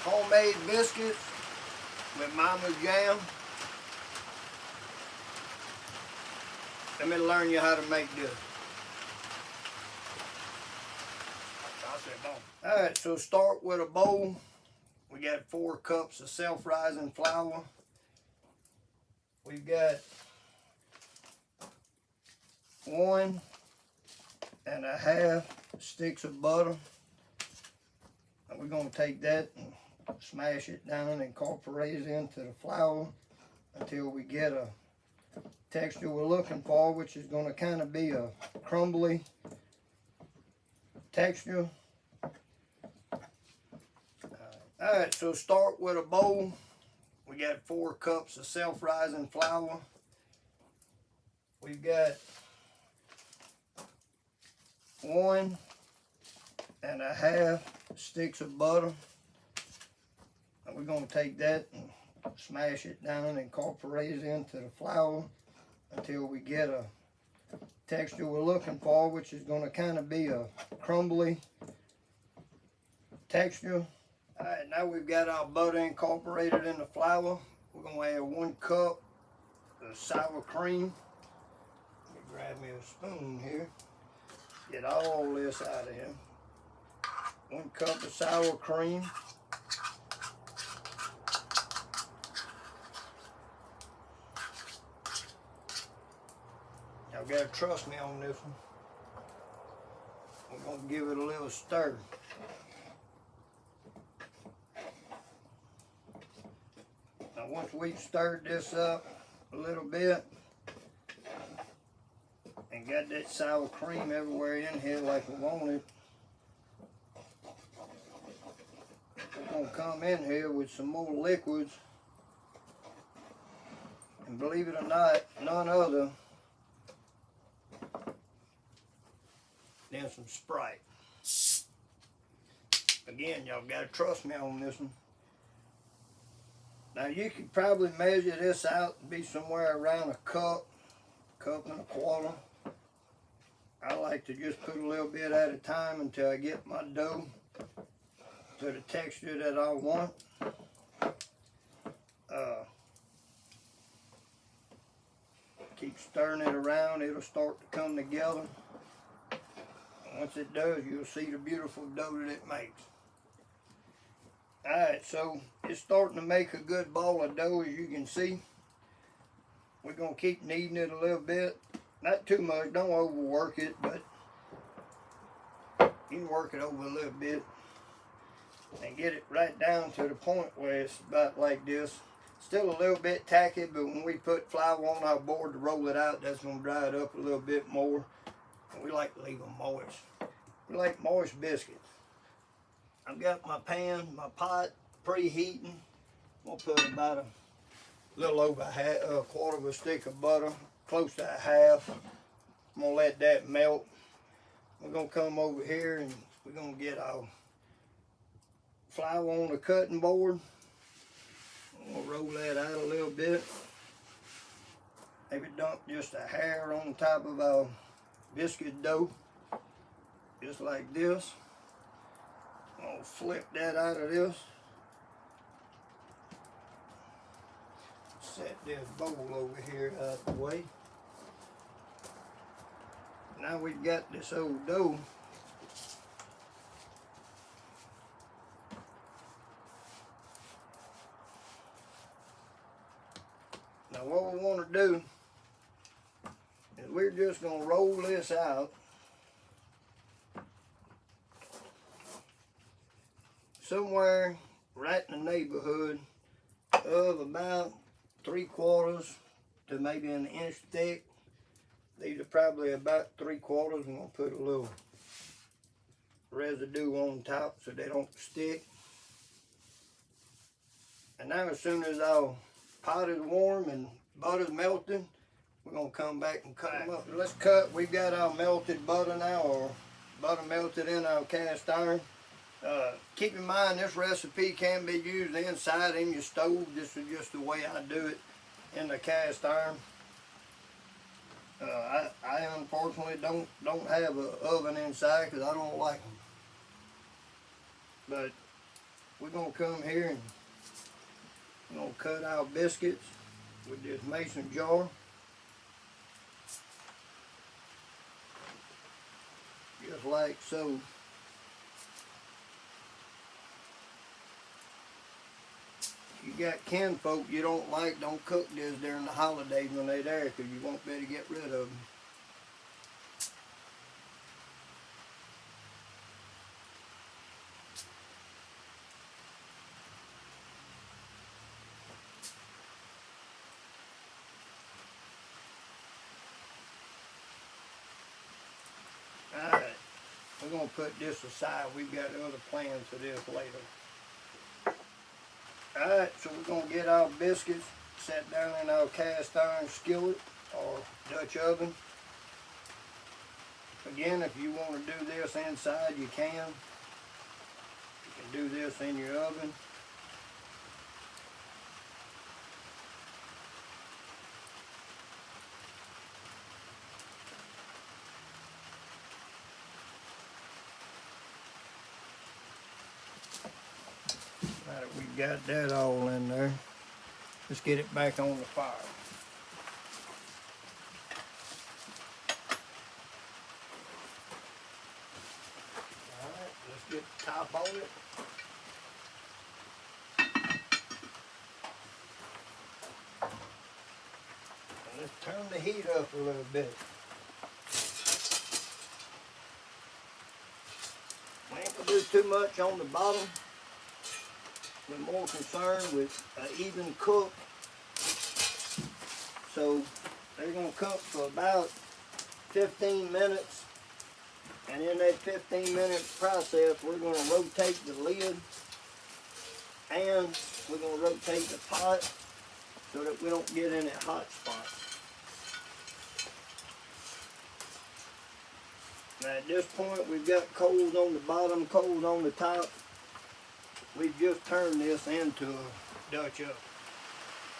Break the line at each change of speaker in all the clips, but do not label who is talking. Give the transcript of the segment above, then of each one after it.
homemade biscuits with Mama's jam. Let me learn you how to make this. Alright, so start with a bowl. We got 4 cups of self-rising flour. We've got 1.5 sticks of butter. And we're going to take that and smash it down and incorporate it into the flour until we get a texture we're looking for, which is going to kind of be a crumbly texture. Alright, so start with a bowl. We got 4 cups of self-rising flour. We've got 1.5 sticks of butter. And we're going to take that and smash it down and incorporate it into the flour until we get a texture we're looking for, which is going to kind of be a crumbly texture. Alright, now we've got our butter incorporated in the flour. We're going to add 1 cup of sour cream. Let me grab me a spoon here. Get all this out of here. 1 cup of sour cream. Y'all gotta trust me on this one. We're gonna give it a little stir. Now once we've stirred this up a little bit and got that sour cream everywhere in here like we want it, we're gonna come in here with some more liquids, and believe it or not, none other than some Sprite. Again, y'all gotta trust me on this one. Now you could probably measure this out and be somewhere around a cup and a quarter. I like to just put a little bit at a time until I get my dough to the texture that I want. Keep stirring it around, it'll start to come together. And once it does, you'll see the beautiful dough that it makes. Alright, so it's starting to make a good ball of dough, as you can see. We're going to keep kneading it a little bit. Not too much, don't overwork it, but you can work it over a little bit and get it right down to the point where it's about like this. Still a little bit tacky, but when we put flour on our board to roll it out, that's going to dry it up a little bit more. And we like to leave them moist. We like moist biscuits. I've got my pan, my pot preheating. I'm going to put about a little over a quarter of a stick of butter, close to a half. I'm going to let that melt. We're going to come over here and we're going to get our flour on the cutting board. I'm going to roll that out a little bit. Maybe dump just a hair on top of our biscuit dough, just like this. I'm going to flip that out of this. Set this bowl over here out of the way. Now we've got this old dough. Now what we want to do is we're just going to roll this out somewhere right in the neighborhood of about 3/4 to maybe an inch thick. These are probably about 3/4. We're going to put a little residue on top so they don't stick. And now as soon as our pot is warm and butter's melted, we're going to come back and cut them up. Let's cut. We've got our melted butter now, or butter melted in our cast iron. Keep in mind this recipe can be used inside in your stove. This is just the way I do it in the cast iron. I unfortunately don't have an oven inside because I don't like them. But we're gonna come here and we're gonna cut our biscuits with this mason jar. Just like so. You got kinfolk you don't like, don't cook this during the holidays when they're there, because you won't be able to get rid of them. Alright, we're going to put this aside. We've got other plans for this later. Alright, so we're going to get our biscuits set down in our cast iron skillet or Dutch oven. Again, if you want to do this inside, you can. You can do this in your oven. Now that we've got that all in there, let's get it back on the fire. Alright, let's get the top on it. And let's turn the heat up a little bit. We ain't gonna do too much on the bottom. We're more concerned with an even cook. So they're gonna cook for about 15 minutes. And in that 15-minute process, we're gonna rotate the lid and we're gonna rotate the pot so that we don't get any hot spots. Now at this point, we've got coals on the bottom, coals on the top. We've just turned this into a Dutch oven.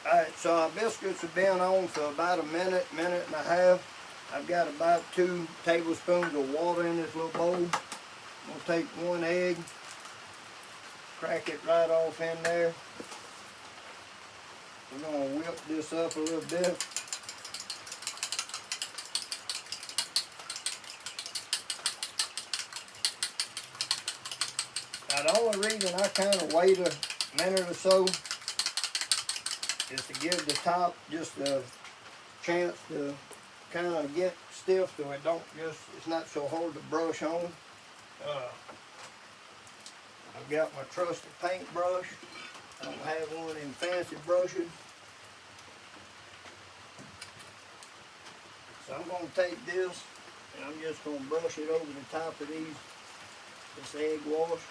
Alright, so our biscuits have been on for about a minute, minute and a half. I've got about 2 tablespoons of water in this little bowl. I'm going to take 1 egg, crack it right off in there. We're going to whip this up a little bit. Now the only reason I kind of wait a minute or so is to give the top just a chance to kind of get stiff so it don't just, it's not so hard to brush on. I've got my trusty paintbrush. I don't have one of them fancy brushes. So I'm going to take this and I'm just going to brush it over the top of this egg wash.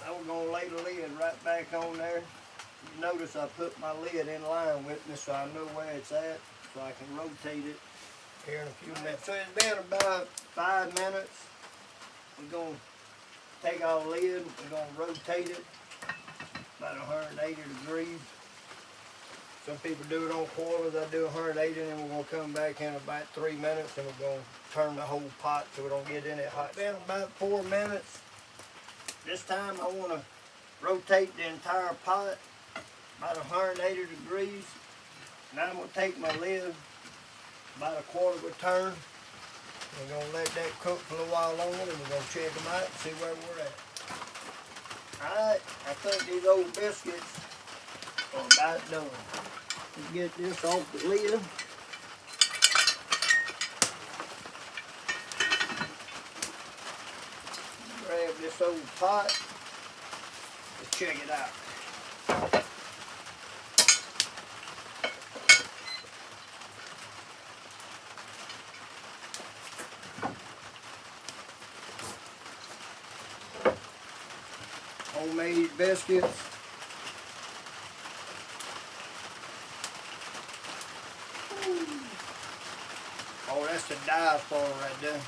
Now we're going to lay the lid right back on there. You notice I put my lid in line with me so I know where it's at, so I can rotate it here in a few minutes. So it's been about 5 minutes. We're going to take our lid, we're going to rotate it about 180 degrees. Some people do it on quarters, I do 180, and then we're going to come back in about 3 minutes and we're going to turn the whole pot so we don't get any hot. It's been about 4 minutes. This time I want to rotate the entire pot about 180 degrees. Now I'm going to take my lid about 1/4 of a turn. We're going to let that cook for a little while longer and we're going to check them out and see where we're at. Alright, I think these old biscuits are about done. Let's get this off the lid. Grab this old pot. Let's check it out. Homemade biscuits. Oh, that's the dye part right there.